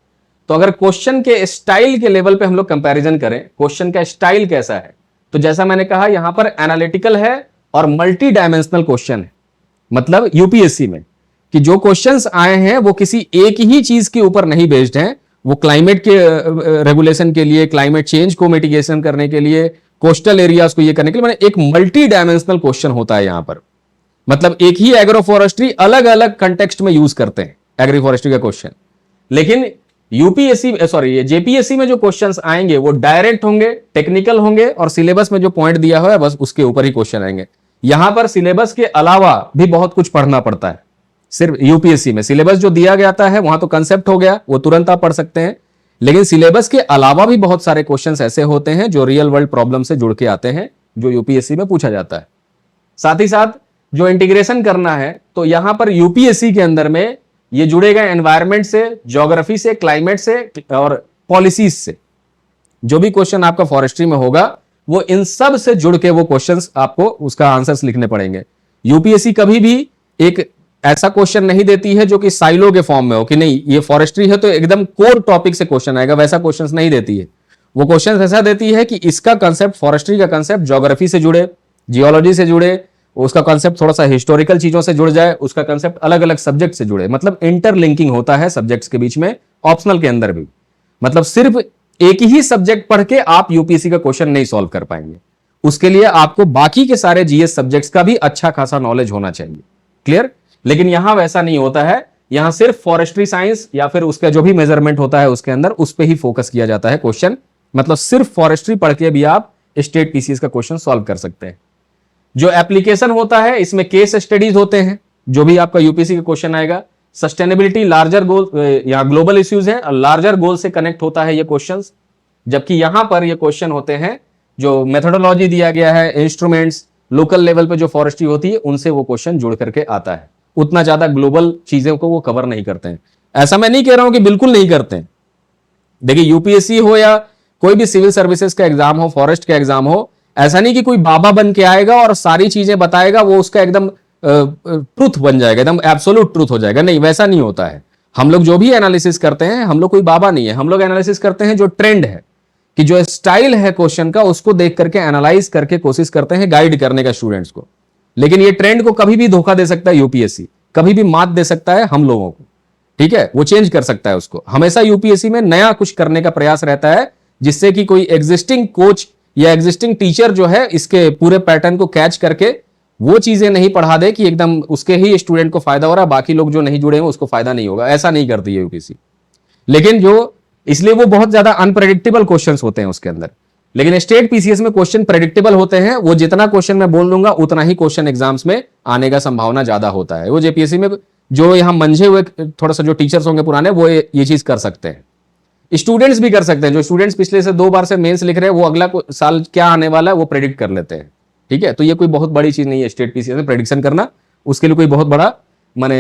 तो अगर क्वेश्चन के स्टाइल के लेवल पे हम लोग कंपैरिजन करें, क्वेश्चन का स्टाइल कैसा है, तो जैसा मैंने कहा यहां पर एनालिटिकल है और मल्टी डायमेंशनल क्वेश्चन है। मतलब यूपीएससी में कि जो क्वेश्चंस आए हैं वो किसी एक ही चीज के ऊपर नहीं बेस्ड हैं, वो क्लाइमेट के रेगुलेशन के लिए, क्लाइमेट चेंज को मिटिगेशन करने के लिए, कोस्टल एरियाज को ये करने के लिए, एक मल्टी डायमेंशनल क्वेश्चन होता है यहां पर। मतलब एक ही एग्रो फॉरेस्ट्री अलग अलग कंटेक्स्ट में यूज करते हैं एग्री फॉरेस्ट्री का क्वेश्चन, लेकिन जेपीएससी में जो क्वेश्चंस आएंगे वो डायरेक्ट होंगे, टेक्निकल होंगे, और सिलेबस में जो पॉइंट दिया हुआ है बस उसके ऊपर ही क्वेश्चन आएंगे। यहां पर सिलेबस के अलावा भी बहुत कुछ पढ़ना पड़ता है। सिर्फ यूपीएससी में सिलेबस जो दिया जाता है वहां तो कंसेप्ट हो गया, वो तुरंत आप पढ़ सकते हैं, लेकिन सिलेबस के अलावा भी बहुत सारे क्वेश्चंस ऐसे होते हैं जो रियल वर्ल्ड प्रॉब्लम से जुड़ के आते हैं, जो यूपीएससी में पूछा जाता है। साथ ही साथ जो इंटीग्रेशन करना है, तो यहां पर यूपीएससी के अंदर में ये जुड़ेगा एनवायरमेंट से, ज्योग्राफी से, क्लाइमेट से और पॉलिसीज से। जो भी क्वेश्चन आपका फॉरेस्ट्री में होगा वो इन सब से जुड़ के वो क्वेश्चंस आपको उसका आंसर्स लिखने पड़ेंगे। यूपीएससी कभी भी एक ऐसा क्वेश्चन नहीं देती है जो कि साइलो के फॉर्म में हो कि नहीं ये फॉरेस्ट्री है तो एकदम कोर टॉपिक से क्वेश्चन आएगा, वैसा क्वेश्चन नहीं देती है। वो क्वेश्चन ऐसा देती है कि इसका कंसेप्ट, फॉरेस्ट्री का कंसेप्ट ज्योग्राफी से जुड़े, जियोलॉजी से जुड़े, उसका कंसेप्ट थोड़ा सा हिस्टोरिकल चीजों से जुड़ जाए, उसका कंसेप्ट अलग अलग सब्जेक्ट से जुड़े, मतलब इंटरलिंकिंग होता है सब्जेक्ट्स के बीच में, ऑप्शनल के अंदर भी। मतलब सिर्फ एक ही सब्जेक्ट पढ़ के आप यूपीएससी का क्वेश्चन नहीं सॉल्व कर पाएंगे, उसके लिए आपको बाकी के सारे जीएस सब्जेक्ट्स का भी अच्छा खासा नॉलेज होना चाहिए। क्लियर? लेकिन यहां वैसा नहीं होता है, यहां सिर्फ फॉरेस्ट्री साइंस या फिर उसका जो भी मेजरमेंट होता है उसके अंदर उस पर ही फोकस किया जाता है क्वेश्चन। मतलब सिर्फ फॉरेस्ट्री पढ़ के भी आप स्टेट पीसीएस का क्वेश्चन सॉल्व कर सकते हैं। जो एप्लीकेशन होता है इसमें केस स्टडीज होते हैं, जो भी आपका यूपीएससी का क्वेश्चन आएगा। सस्टेनेबिलिटी, लार्जर गोल या ग्लोबल इश्यूज है, लार्जर गोल से कनेक्ट होता है ये क्वेश्चंस, जबकि यहां पर ये क्वेश्चन होते हैं जो मेथोडोलॉजी दिया गया है, इंस्ट्रूमेंट्स, लोकल लेवल पे जो फॉरेस्ट्री होती है उनसे वो क्वेश्चन जुड़ करके आता है। उतना ज्यादा ग्लोबल चीजों को वो कवर नहीं करते हैं। ऐसा मैं नहीं कह रहा हूं कि बिल्कुल नहीं करते हैं। देखिए यूपीएससी हो या कोई भी सिविल सर्विसेज का एग्जाम हो, फॉरेस्ट का एग्जाम हो, ऐसा नहीं कि कोई बाबा बन के आएगा और सारी चीजें बताएगा, वो उसका एकदम ट्रूथ बन जाएगा, एकदम एब्सोल्यूट ट्रूथ हो जाएगा। नहीं, वैसा नहीं होता है। हम लोग जो भी एनालिसिस करते हैं, हम लोग कोई बाबा नहीं है, हम लोग एनालिसिस करते हैं जो ट्रेंड है, कि जो स्टाइल है क्वेश्चन का, उसको देख करके एनालाइज करके कोशिश करते हैं गाइड करने का स्टूडेंट्स को। लेकिन ये ट्रेंड को कभी भी धोखा दे सकता है यूपीएससी, कभी भी मात दे सकता है हम लोगों को, ठीक है, वो चेंज कर सकता है उसको। हमेशा यूपीएससी में नया कुछ करने का प्रयास रहता है, जिससे कि कोई एग्जिस्टिंग कोच या एग्जिस्टिंग टीचर जो है इसके पूरे पैटर्न को कैच करके वो चीजें नहीं पढ़ा दे कि एकदम उसके ही स्टूडेंट को फायदा हो रहा है, बाकी लोग जो नहीं जुड़े हैं उसको फायदा नहीं होगा। ऐसा नहीं करती है यूपीएससी। लेकिन जो इसलिए वो बहुत ज्यादा अनप्रेडिक्टेबल क्वेश्चंस होते हैं उसके अंदर। लेकिन स्टेट पीसीएस में क्वेश्चन प्रेडिक्टेबल होते हैं। वो जितना क्वेश्चन मैं बोल दूंगा उतना ही क्वेश्चन एग्जाम्स में आने का संभावना ज्यादा होता है। वो जेपीएससी में जो यहां मंझे हुए थोड़ा सा जो टीचर्स होंगे पुराने, वो ये चीज कर सकते हैं। स्टूडेंट्स भी कर सकते हैं। जो स्टूडेंट्स पिछले से 2 बार से मेंस लिख रहे हैं, वो अगला साल क्या आने वाला है वो प्रेडिक्ट कर लेते हैं, ठीक है। तो ये कोई बहुत बड़ी चीज नहीं है स्टेट पीसीएस में प्रेडिक्शन करना। उसके लिए कोई बहुत बड़ा माने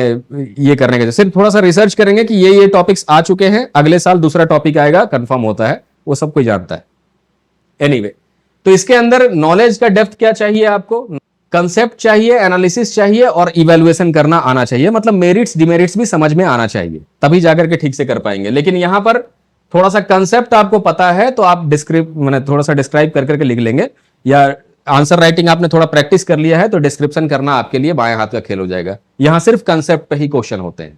ये करने का, सिर्फ थोड़ा सा रिसर्च करेंगे कि ये टॉपिक्स आ चुके हैं, अगले साल दूसरा टॉपिक आएगा, कंफर्म होता है, वो सब कोई जानता है। एनीवे, तो इसके अंदर नॉलेज का डेप्थ क्या चाहिए आपको? कंसेप्ट चाहिए, एनालिसिस चाहिए और इवैल्यूएशन करना आना चाहिए। मतलब मेरिट्स डिमेरिट्स भी समझ में आना चाहिए, तभी जाकर के ठीक से कर पाएंगे। लेकिन यहां पर थोड़ा सा कंसेप्ट आपको पता है तो आप थोड़ा सा डिस्क्राइब कर करके लिख लेंगे, या आंसर राइटिंग आपने थोड़ा प्रैक्टिस कर लिया है तो डिस्क्रिप्शन करना आपके लिए बाएं हाथ का खेल हो जाएगा। यहां सिर्फ कंसेप्ट पे ही क्वेश्चन होते हैं,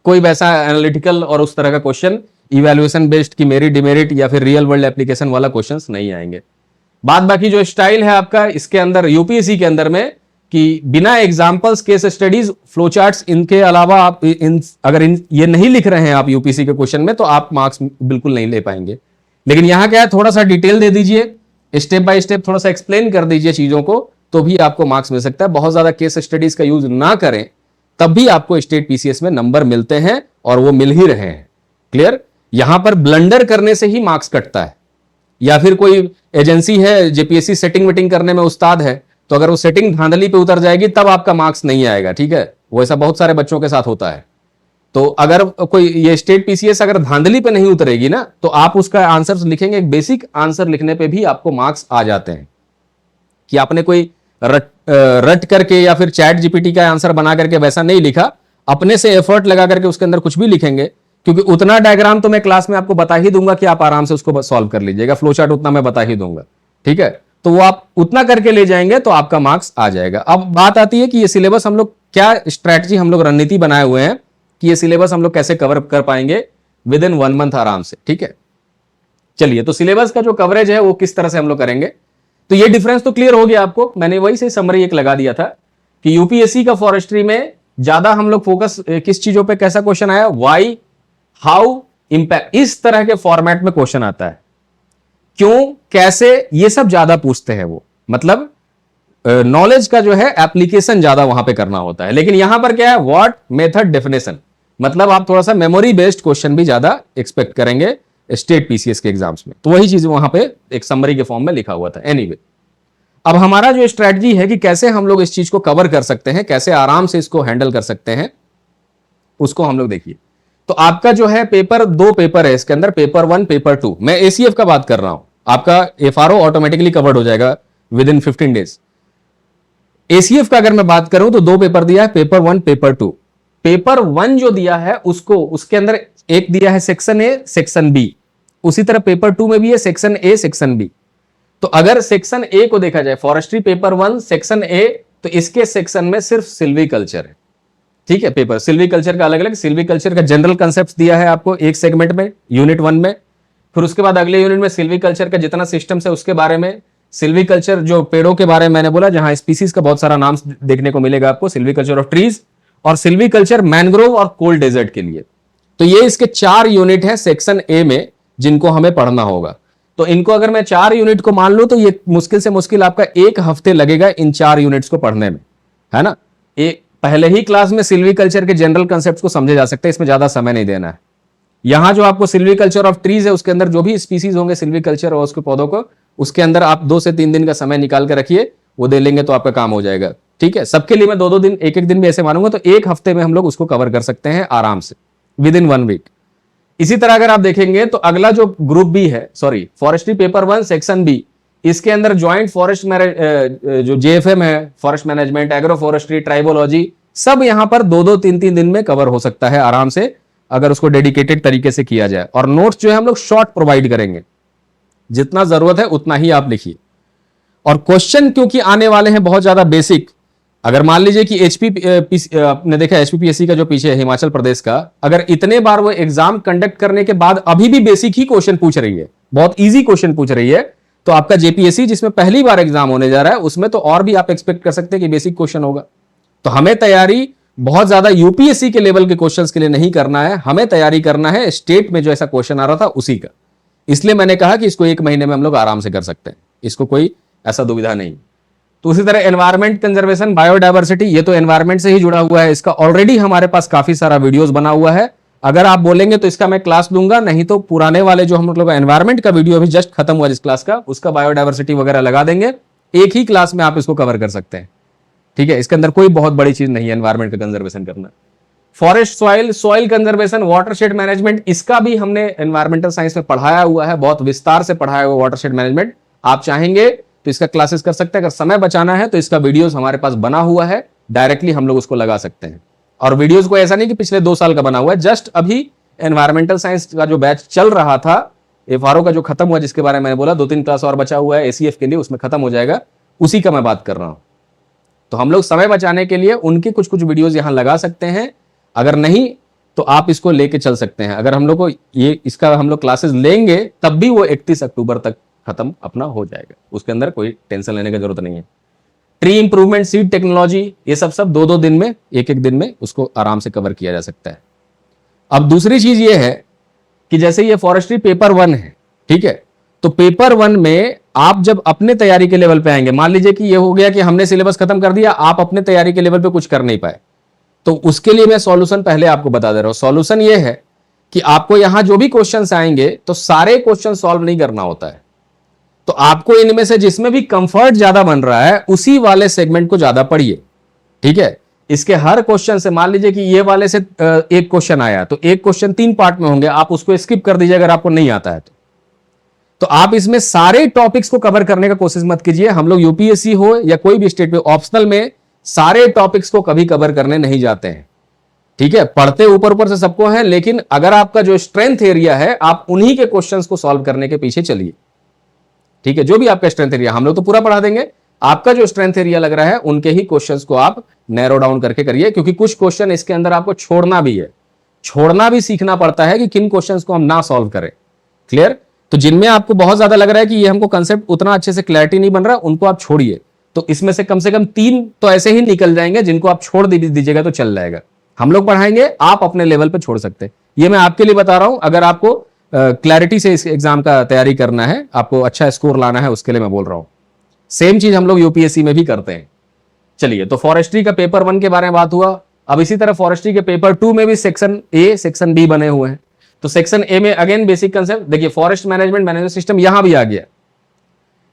कोई वैसा एनालिटिकल और उस तरह का क्वेश्चन इवैल्यूएशन बेस्ड की मेरिट डिमेरिट या फिर रियल वर्ल्ड एप्लीकेशन वाला क्वेश्चंस नहीं आएंगे। बाद बाकी जो स्टाइल है आपका इसके अंदर यूपीएससी के अंदर में, कि बिना examples, case studies, flow charts, इनके अलावा आप अगर ये नहीं लिख रहे हैं आप यूपीएससी के क्वेश्चन में, तो आप मार्क्स बिल्कुल नहीं ले पाएंगे। लेकिन यहां क्या है, थोड़ा सा डिटेल दे दीजिए, स्टेप बाय स्टेप थोड़ा सा एक्सप्लेन कर दीजिए चीजों को, तो भी आपको मार्क्स मिल सकता है। बहुत ज्यादा केस स्टडीज का यूज ना करें, तब भी आपको स्टेट पीसीएस में नंबर मिलते हैं और वो मिल ही रहे हैं। क्लियर? यहां पर ब्लंडर करने से ही मार्क्स कटता है, या फिर कोई एजेंसी है जेपीएससी सेटिंग वेटिंग करने में उस्ताद है, तो अगर वो सेटिंग धांधली पे उतर जाएगी तब आपका मार्क्स नहीं आएगा, ठीक है। वो ऐसा बहुत सारे बच्चों के साथ होता है। तो अगर कोई ये स्टेट पीसीएस अगर धांधली पे नहीं उतरेगी ना, तो आप उसका आंसर लिखेंगे, एक बेसिक आंसर लिखने पे भी आपको मार्क्स आ जाते हैं। कि आपने कोई रट करके या फिर चैट जीपीटी का आंसर बना करके वैसा नहीं लिखा, अपने से एफर्ट लगा करके उसके अंदर कुछ भी लिखेंगे, क्योंकि उतना डायग्राम तो मैं क्लास में आपको बता ही दूंगा कि आप आराम से उसको सॉल्व कर लीजिएगा। फ्लो चार्ट उतना मैं बता ही दूंगा, ठीक है। तो वो आप उतना करके ले जाएंगे तो आपका मार्क्स आ जाएगा। अब बात आती है कि ये सिलेबस हम लोग क्या स्ट्रैटेजी, हम लोग रणनीति बनाए हुए हैं कि ये सिलेबस हम लोग कैसे कवर कर पाएंगे विद इन 1 मंथ आराम से, ठीक है। चलिए, तो सिलेबस का जो कवरेज है वो किस तरह से हम लोग करेंगे, तो ये डिफरेंस तो क्लियर हो गया आपको। मैंने वही से समरी एक लगा दिया था कि यूपीएससी का फॉरेस्ट्री में ज्यादा हम लोग फोकस किस चीजों पे, कैसा क्वेश्चन आया, व्हाई, हाउ, इंपैक्ट, इस तरह के फॉर्मेट में क्वेश्चन आता है। क्यों, कैसे, ये सब ज्यादा पूछते हैं वो। मतलब नॉलेज का जो है एप्लीकेशन ज्यादा वहां पे करना होता है। लेकिन यहां पर क्या है, व्हाट, मेथड, डेफिनेशन। मतलब आप थोड़ा सा मेमोरी बेस्ड क्वेश्चन भी ज्यादा एक्सपेक्ट करेंगे स्टेट पीसीएस के एग्जाम्स में। तो वही चीज वहां पे एक समरी के फॉर्म में लिखा हुआ था। एनीवे, अब हमारा जो स्ट्रेटजी है कि कैसे हम लोग इस चीज को कवर कर सकते हैं, कैसे आराम से इसको हैंडल कर सकते हैं, उसको हम लोग देखिए। तो आपका जो है पेपर, 2 पेपर है इसके अंदर, पेपर 1, पेपर 2। मैं एसीएफ का बात कर रहा हूं, आपका एफआरओ ऑटोमेटिकली कवर्ड हो जाएगा विद इन 15 डेज। एसीएफ का अगर मैं बात करूं तो 2 पेपर दिया है, पेपर 1, पेपर 2। पेपर 1 जो दिया है उसको, उसके अंदर एक दिया है सेक्शन ए, सेक्शन बी। उसी तरह पेपर 2 में भी है सेक्शन ए, सेक्शन बी। तो अगर सेक्शन ए को देखा जाए, फॉरेस्ट्री पेपर 1 सेक्शन ए, तो इसके सेक्शन में सिर्फ सिल्वीकल्चर है, ठीक है। पेपर सिल्वीकल्चर का अलग अलग, सिल्वीकल्चर का जनरल कंसेप्ट दिया है आपको एक सेगमेंट में, यूनिट 1 में। फिर उसके बाद अगले यूनिट में सिल्वीकल्चर का जितना सिस्टम्स है उसके बारे में, सिल्वीकल्चर जो पेड़ों के बारे में मैंने बोला, जहां स्पीसीज का बहुत सारा नाम देखने को मिलेगा आपको, सिल्वीकल्चर ऑफ ट्रीज, और सिल्वीकल्चर मैंग्रोव और कोल्ड डेजर्ट के लिए। तो ये इसके 4 यूनिट है सेक्शन ए में, जिनको हमें पढ़ना होगा। तो इनको अगर मैं 4 यूनिट को मान लूं तो ये मुश्किल से मुश्किल आपका 1 हफ्ते लगेगा इन 4 यूनिट्स को पढ़ने में, है ना। पहले ही क्लास में सिल्वीकल्चर के जनरल कंसेप्ट को समझे जा सकते हैं, इसमें ज्यादा समय नहीं देना है। यहां जो आपको सिल्वीकल्चर ऑफ ट्रीज है, उसके अंदर जो भी स्पीसीज होंगे सिल्वीकल्चर और उसके पौधों को, उसके अंदर आप 2 से 3 दिन का समय निकाल के रखिए, वो दे लेंगे तो आपका काम हो जाएगा, ठीक है। सबके लिए मैं 2-2 दिन, 1-1 दिन भी ऐसे मानूंगा, तो 1 हफ्ते में हम लोग उसको कवर कर सकते हैं आराम से, विद इन 1 वीक। इसी तरह अगर आप देखेंगे तो अगला जो ग्रुप बी है, sorry forestry paper 1 section B, इसके अंदर ज्वाइंट फॉरेस्ट जो जेएफएम है, forest management, agro forestry, tribology, सब यहां पर 2-2, 3-3 दिन में कवर हो सकता है आराम से, अगर उसको डेडिकेटेड तरीके से किया जाए। और नोट्स जो है हम लोग शॉर्ट प्रोवाइड करेंगे, जितना जरूरत है उतना ही आप लिखिए। और क्वेश्चन क्योंकि आने वाले हैं बहुत ज्यादा बेसिक, अगर मान लीजिए कि आपने देखा एचपीपीएससी का जो पीछे है हिमाचल प्रदेश का, अगर इतने बार वो एग्जाम कंडक्ट करने के बाद अभी भी बेसिक ही क्वेश्चन पूछ रही है, बहुत इजी क्वेश्चन पूछ रही है, तो आपका जेपीएससी जिसमें पहली बार एग्जाम होने जा रहा है उसमें तो और भी आप एक्सपेक्ट कर सकते हैं कि बेसिक क्वेश्चन होगा। तो हमें तैयारी बहुत ज्यादा यूपीएससी के लेवल के क्वेश्चंस के लिए नहीं करना है, हमें तैयारी करना है स्टेट में जो ऐसा क्वेश्चन आ रहा था उसी का। इसलिए मैंने कहा कि इसको 1 महीने में हम लोग आराम से कर सकते हैं, इसको कोई ऐसा दुविधा नहीं। तो उसी तरह एनवायरमेंट कंजर्वेशन, बायोडायवर्सिटी, ये तो एनवायरमेंट से ही जुड़ा हुआ है, इसका ऑलरेडी हमारे पास काफी सारा वीडियोस बना हुआ है। अगर आप बोलेंगे तो इसका मैं क्लास दूंगा, नहीं तो पुराने वाले जो हम लोग एनवायरमेंट का वीडियो अभी जस्ट खत्म हुआ जिस क्लास का, उसका बायोडायवर्सिटी वगैरह लगा देंगे, एक ही क्लास में आप इसको कवर कर सकते हैं। ठीक है, इसके अंदर कोई बहुत बड़ी चीज नहीं है एनवायरमेंट का कंजर्वेशन करना। Forest soil, soil conservation, watershed management, इसका भी हमने एनवायरमेंटल साइंस में पढ़ाया हुआ है, बहुत विस्तार से पढ़ाया हुआ वाटरशेड मैनेजमेंट। आप चाहेंगे तो इसका क्लासेस कर सकते हैं, अगर समय बचाना है तो इसका वीडियोस हमारे पास बना हुआ है, डायरेक्टली हम लोग उसको लगा सकते हैं। और वीडियोस को ऐसा नहीं कि पिछले 2 साल का बना हुआ है, जस्ट अभी एनवायरमेंटल साइंस का जो बैच चल रहा था, एफआरओ का जो खत्म हुआ, जिसके बारे में मैंने बोला 2-3 क्लास और बचा हुआ है एसीएफ के लिए, उसमें खत्म हो जाएगा, उसी का मैं बात कर रहा हूं। तो हम लोग समय बचाने के लिए उनके कुछ कुछ वीडियोस यहां लगा सकते हैं, अगर नहीं तो आप इसको लेके चल सकते हैं। अगर हम लोग को इसका हम लोग क्लासेस लेंगे तब भी वो 31 अक्टूबर तक खत्म अपना हो जाएगा, उसके अंदर कोई टेंशन लेने की जरूरत नहीं है। ट्री इंप्रूवमेंट, सीड टेक्नोलॉजी, ये सब 2-2 दिन में, 1-1 दिन में उसको आराम से कवर किया जा सकता है। अब दूसरी चीज ये है कि जैसे ये फॉरेस्ट्री पेपर 1 है, ठीक है, तो पेपर 1 में आप जब अपने तैयारी के लेवल पे आएंगे, मान लीजिए कि ये हो गया कि हमने सिलेबस खत्म कर दिया, आप अपने तैयारी के लेवल पे कुछ कर नहीं पाए, तो उसके लिए मैं सॉल्यूशन पहले आपको बता दे रहा हूं। सॉल्यूशन ये है कि आपको यहां जो भी क्वेश्चंस आएंगे तो सारे क्वेश्चन सॉल्व नहीं करना होता है, तो आपको इनमें से जिसमें भी कंफर्ट ज्यादा बन रहा है उसी वाले सेगमेंट को ज्यादा पढ़िए। ठीक है, इसके हर क्वेश्चन से, मान लीजिए कि ये वाले से एक क्वेश्चन आया, तो एक क्वेश्चन 3 पार्ट में होंगे, आप उसको स्किप कर दीजिए अगर आपको नहीं आता है तो आप इसमें सारे टॉपिक्स को कवर करने का कोशिश मत कीजिए। हम लोग यूपीएससी हो या कोई भी स्टेट में ऑप्शनल में सारे टॉपिक्स को कभी कवर करने नहीं जाते हैं। ठीक है, पढ़ते ऊपर ऊपर से सबको है, लेकिन अगर आपका जो स्ट्रेंथ एरिया है, आप उन्हीं के क्वेश्चंस को सॉल्व करने के पीछे चलिए। ठीक है, जो भी आपका स्ट्रेंथ एरिया, हम लोग तो पूरा पढ़ा देंगे, आपका जो स्ट्रेंथ एरिया लग रहा है उनके ही क्वेश्चंस को आप नैरो डाउन करके करिए, क्योंकि कुछ क्वेश्चन इसके अंदर आपको छोड़ना भी है, छोड़ना भी सीखना पड़ता है कि किन क्वेश्चंस को हम ना सॉल्व करें। क्लियर? तो जिनमें आपको बहुत ज्यादा लग रहा है कि ये हमको कंसेप्ट उतना अच्छे से क्लैरिटी नहीं बन रहा, उनको आप छोड़िए। तो इसमें से कम 3 तो ऐसे ही निकल जाएंगे जिनको आप छोड़ दीजिएगा तो चल जाएगा। हम लोग पढ़ाएंगे, आप अपने लेवल पे छोड़ सकते हैं। ये मैं आपके लिए बता रहा हूं, अगर आपको क्लैरिटी से इस एग्जाम का तैयारी करना है, आपको अच्छा स्कोर लाना है, उसके लिए मैं बोल रहा हूं। सेम चीज हम लोग यूपीएससी में भी करते हैं। चलिए, तो फॉरेस्ट्री का पेपर 1 के बारे में बात हुआ। अब इसी तरह फॉरेस्ट्री के पेपर 2 में भी सेक्शन ए, सेक्शन बी बने हुए हैं। तो सेक्शन ए में अगेन बेसिक कंसेप्ट, देखिए फॉरेस्ट मैनेजमेंट सिस्टम यहां भी आ गया।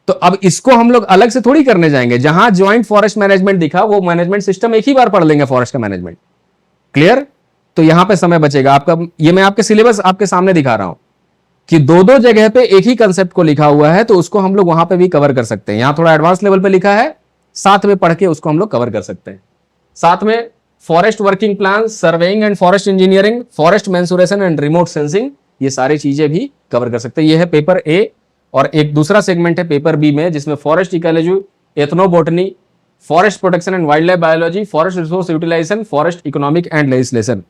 तो अब इसको हम लोग अलग से थोड़ी करने जाएंगे, जहां ज्वाइंट फॉरेस्ट मैनेजमेंट दिखा वो मैनेजमेंट सिस्टम एक ही बार पढ़ लेंगे, फॉरेस्ट का मैनेजमेंट। क्लियर? तो यहां पे समय बचेगा आपका। ये मैं आपके सिलेबस आपके सामने दिखा रहा हूं कि 2-2 जगह पे एक ही कंसेप्ट को लिखा हुआ है, तो उसको हम लोग वहां पे भी कवर कर सकते हैं। यहां थोड़ा एडवांस लेवल पे लिखा है, साथ में पढ़ के उसको हम लोग कवर कर सकते हैं। साथ में forest working plan, surveying and forest engineering, forest mensuration and remote sensing, ये सारी चीजें भी कवर कर सकते हैं। ये है पेपर ए। और एक दूसरा सेगमेंट है पेपर बी में, जिसमें forest ecology, ethnobotany, forest protection and wildlife biology, forest resource utilisation, forest economic and legislation.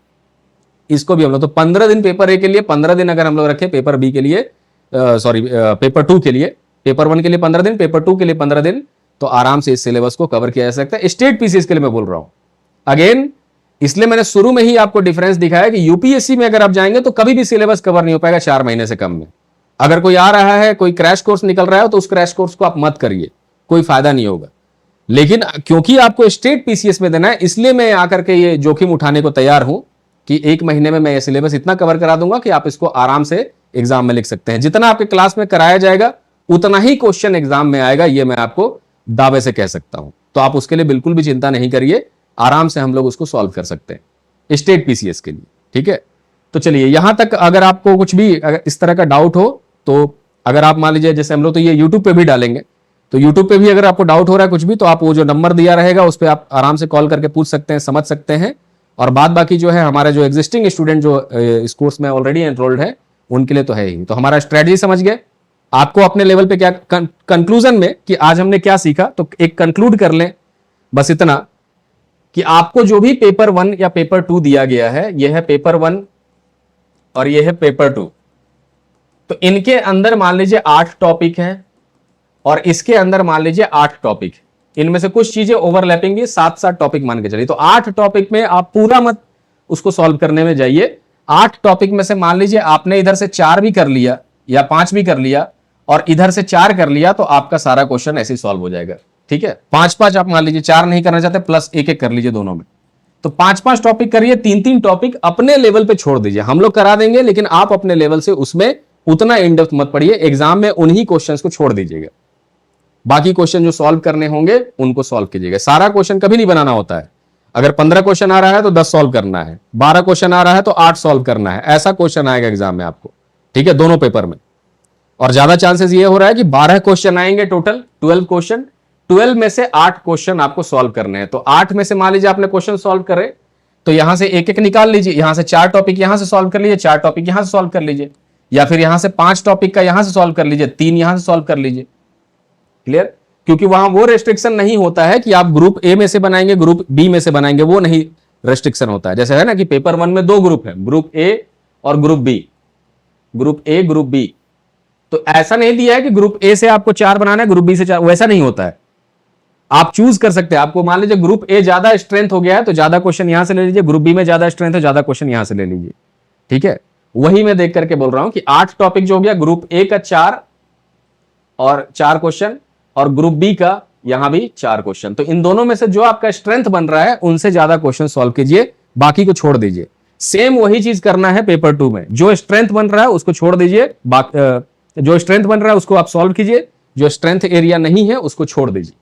इसको भी हम लोग तो 15 दिन पेपर ए के लिए, 15 दिन अगर हम लोग रखें पेपर बी के लिए, पेपर 2 के लिए, पेपर 1 के लिए 15 दिन, पेपर 2 के लिए 15 दिन, तो आराम से इस सिलेबस को कवर किया जा सकता है। स्टेट पीसीएस के लिए मैं बोल रहा हूं अगेन, इसलिए मैंने शुरू में ही आपको डिफरेंस दिखाया कि यूपीएससी में अगर आप जाएंगे तो कभी भी सिलेबस कवर नहीं हो पाएगा 4 महीने से कम में। अगर कोई आ रहा है, कोई क्रैश कोर्स निकल रहा है, तो उस क्रैश कोर्स को आप मत करिए, कोई फायदा नहीं होगा। लेकिन क्योंकि आपको स्टेट पीसीएस में देना है, इसलिए मैं आकर के ये जोखिम उठाने को तैयार हूं कि 1 महीने में मैं ये सिलेबस इतना कवर करा दूंगा कि आप इसको आराम से एग्जाम में लिख सकते हैं। जितना आपके क्लास में कराया जाएगा उतना ही क्वेश्चन एग्जाम में आएगा, ये मैं आपको दावे से कह सकता हूं। तो आप उसके लिए बिल्कुल भी चिंता नहीं करिए, आराम से हम लोग उसको सॉल्व कर सकते हैं स्टेट पीसीएस के लिए। ठीक है, तो चलिए यहां तक अगर आपको कुछ भी अगर इस तरह का डाउट हो तो अगर आप मान लीजिए जैसे हम लोग तो ये यूट्यूब पे भी डालेंगे, तो यूट्यूब पे भी अगर आपको डाउट हो रहा है कुछ भी, तो आप वो जो नंबर दिया रहेगा उस पर आप आराम से कॉल करके पूछ सकते हैं, समझ सकते हैं। और बाद बाकी जो है हमारे जो एग्जिस्टिंग स्टूडेंट जो इस कोर्स में ऑलरेडी एनरोल्ड है उनके लिए तो है ही। तो हमारा स्ट्रेटजी समझ गए, आपको अपने लेवल पे क्या कंक्लूजन में कि आज हमने क्या सीखा, तो एक कंक्लूड कर लें बस इतना कि आपको जो भी पेपर 1 या पेपर 2 दिया गया है, यह है पेपर 1 और यह है पेपर 2, तो इनके अंदर मान लीजिए 8 टॉपिक है और इसके अंदर मान लीजिए 8 टॉपिक, इनमें से कुछ चीजें ओवरलैपिंग भी 7-7 टॉपिक मान के चलिए, तो 8 टॉपिक में आप पूरा मत उसको सॉल्व करने में जाइए। 8 टॉपिक में से मान लीजिए आपने इधर से 4 भी कर लिया या 5 भी कर लिया और इधर से 4 कर लिया, तो आपका सारा क्वेश्चन ऐसे ही सॉल्व हो जाएगा। ठीक है, 5-5 आप मान लीजिए 4 नहीं करना चाहते, प्लस 1-1 कर लीजिए दोनों में, तो 5-5 टॉपिक करिए, 3-3 टॉपिक अपने लेवल पे छोड़ दीजिए, हम लोग करा देंगे, लेकिन आप अपने लेवल से उसमें उतना इन डेप्थ मत पढ़िए, एग्जाम में उन्हीं क्वेश्चंस को छोड़ दीजिएगा, बाकी क्वेश्चन जो सॉल्व करने होंगे उनको सॉल्व कीजिएगा। सारा क्वेश्चन कभी नहीं बनाना होता है, अगर 15 क्वेश्चन आ रहा है तो 10 सॉल्व करना है, 12 क्वेश्चन आ रहा है तो 8 सॉल्व करना है, ऐसा क्वेश्चन आएगा एग्जाम में आपको। ठीक है, दोनों पेपर में। और ज्यादा चांसेस ये हो रहा है कि 12 क्वेश्चन आएंगे, टोटल 12 क्वेश्चन, 12 में से 8 क्वेश्चन आपको सॉल्व करने हैं, तो 8 में से मान लीजिए आपने क्वेश्चन सॉल्व करे, तो यहां से 1-1 निकाल लीजिए, यहां से 4 टॉपिक यहां से सॉल्व कर लीजिए, 4 टॉपिक यहां से सॉल्व कर लीजिए, या फिर यहां से 5 टॉपिक का यहां से सॉल्व कर लीजिए, 3 यहां से सॉल्व कर लीजिए। क्लियर? क्योंकि वहां वो रेस्ट्रिक्शन नहीं होता है कि आप ग्रुप ए में से बनाएंगे ग्रुप बी में से बनाएंगे, वो नहीं रेस्ट्रिक्शन होता है। जैसे है ना कि पेपर 1 में 2 ग्रुप है, ग्रुप ए और group B, group A group B, तो ऐसा नहीं दिया है कि ग्रुप ए से आपको 4 बनाना है, ग्रुप बी से 4, वैसा नहीं होता है। आप चूज कर सकते हैं, आपको मान लीजिए ग्रुप ए ज्यादा स्ट्रेंथ हो गया है तो ज्यादा क्वेश्चन यहां से ले लीजिए, ग्रुप बी में ज्यादा स्ट्रेंथ है ज्यादा क्वेश्चन यहां से ले लीजिए। ठीक है, वही मैं देख करके बोल रहा हूं कि 8 टॉपिक जो हो गया, ग्रुप ए का 4 और 4 क्वेश्चन, और ग्रुप बी का यहां भी 4 क्वेश्चन, तो इन दोनों में से जो आपका स्ट्रेंथ बन रहा है उनसे ज्यादा क्वेश्चन सॉल्व कीजिए, बाकी को छोड़ दीजिए। सेम वही चीज करना है पेपर 2 में, जो स्ट्रेंथ बन रहा है उसको छोड़ दीजिए, जो स्ट्रेंथ बन रहा है उसको आप सॉल्व कीजिए, जो स्ट्रेंथ एरिया नहीं है उसको छोड़ दीजिए।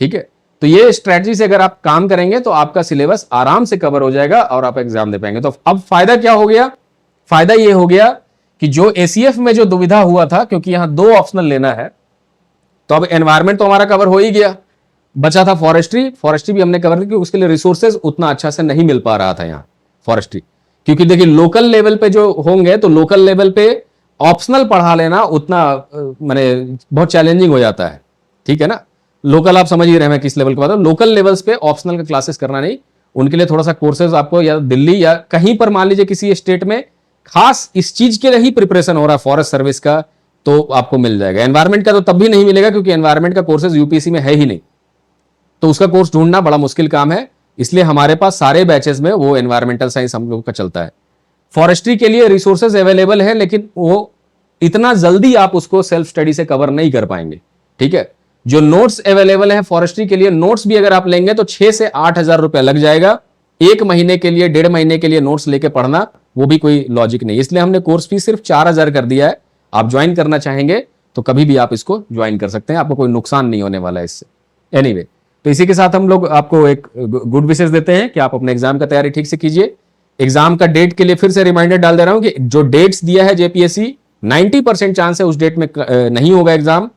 ठीक है, तो ये स्ट्रेटजी से अगर आप काम करेंगे तो आपका सिलेबस आराम से कवर हो जाएगा और आप एग्जाम दे पाएंगे। तो अब फायदा क्या हो गया? फायदा ये हो गया कि जो एसीएफ में जो दुविधा हुआ था, क्योंकि यहां 2 ऑप्शनल लेना है, तो अब एनवायरमेंट तो हमारा कवर हो ही गया, बचा था फॉरेस्ट्री। फॉरेस्ट्री भी हमने कवर की, उसके लिए रिसोर्सेज उतना अच्छा से नहीं मिल पा रहा था यहाँ फॉरेस्ट्री, क्योंकि देखिए लोकल लेवल पे जो होंगे तो लोकल लेवल पे ऑप्शनल पढ़ा लेना उतना माने बहुत चैलेंजिंग हो जाता है। ठीक है ना, लोकल आप समझ ही रहे हैं किस लेवल के बात है, लोकल लेवल्स पे ऑप्शनल का क्लासेस करना नहीं, उनके लिए थोड़ा सा कोर्सेज आपको या दिल्ली या कहीं पर मान लीजिए किसी स्टेट में खास इस चीज के लिए ही प्रिपरेशन हो रहा है फॉरेस्ट सर्विस का, तो आपको मिल जाएगा। एनवायरमेंट का तो तब भी नहीं मिलेगा क्योंकि एनवायरमेंट का कोर्सेज यूपीएससी में है ही नहीं, तो उसका कोर्स ढूंढना बड़ा मुश्किल काम है, इसलिए हमारे पास सारे बैचेस में वो एनवायरमेंटल साइंस हम लोग का चलता है। फॉरेस्ट्री के लिए रिसोर्सेज अवेलेबल है, लेकिन वो इतना जल्दी आप उसको सेल्फ स्टडी से कवर नहीं कर पाएंगे। ठीक है, जो नोट्स अवेलेबल है फॉरेस्ट्री के लिए, नोट्स भी अगर आप लेंगे तो 6 से 8 हजार रुपए लग जाएगा, 1 महीने के लिए 1.5 महीने के लिए नोट्स लेके पढ़ना, वो भी कोई लॉजिक नहीं, इसलिए हमने कोर्स फीस सिर्फ 4000 कर दिया है। आप ज्वाइन करना चाहेंगे तो कभी भी आप इसको ज्वाइन कर सकते हैं, आपको कोई नुकसान नहीं होने वाला है इससे। एनीवे, तो इसी के साथ हम लोग आपको एक गुड विशेष देते हैं कि आप अपने एग्जाम का तैयारी ठीक से कीजिए। एग्जाम का डेट के लिए फिर से रिमाइंडर डाल दे रहा हूं कि जो डेट्स दिया है जेपीएससी, 90% चांस है उस डेट में नहीं होगा एग्जाम,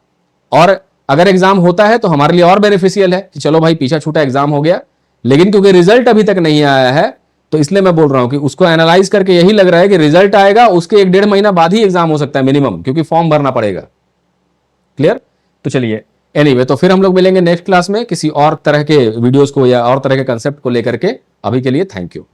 और अगर एग्जाम होता है तो हमारे लिए और बेनिफिशियल है कि चलो भाई पीछा छूटा एग्जाम हो गया, लेकिन क्योंकि रिजल्ट अभी तक नहीं आया है तो इसलिए मैं बोल रहा हूं कि उसको एनालाइज करके यही लग रहा है कि रिजल्ट आएगा उसके 1-1.5 महीना बाद ही एग्जाम हो सकता है मिनिमम, क्योंकि फॉर्म भरना पड़ेगा। क्लियर? तो चलिए, एनीवे, तो फिर हम लोग मिलेंगे नेक्स्ट क्लास में किसी और तरह के वीडियोस को या और तरह के कंसेप्ट को लेकर के। अभी के लिए थैंक यू।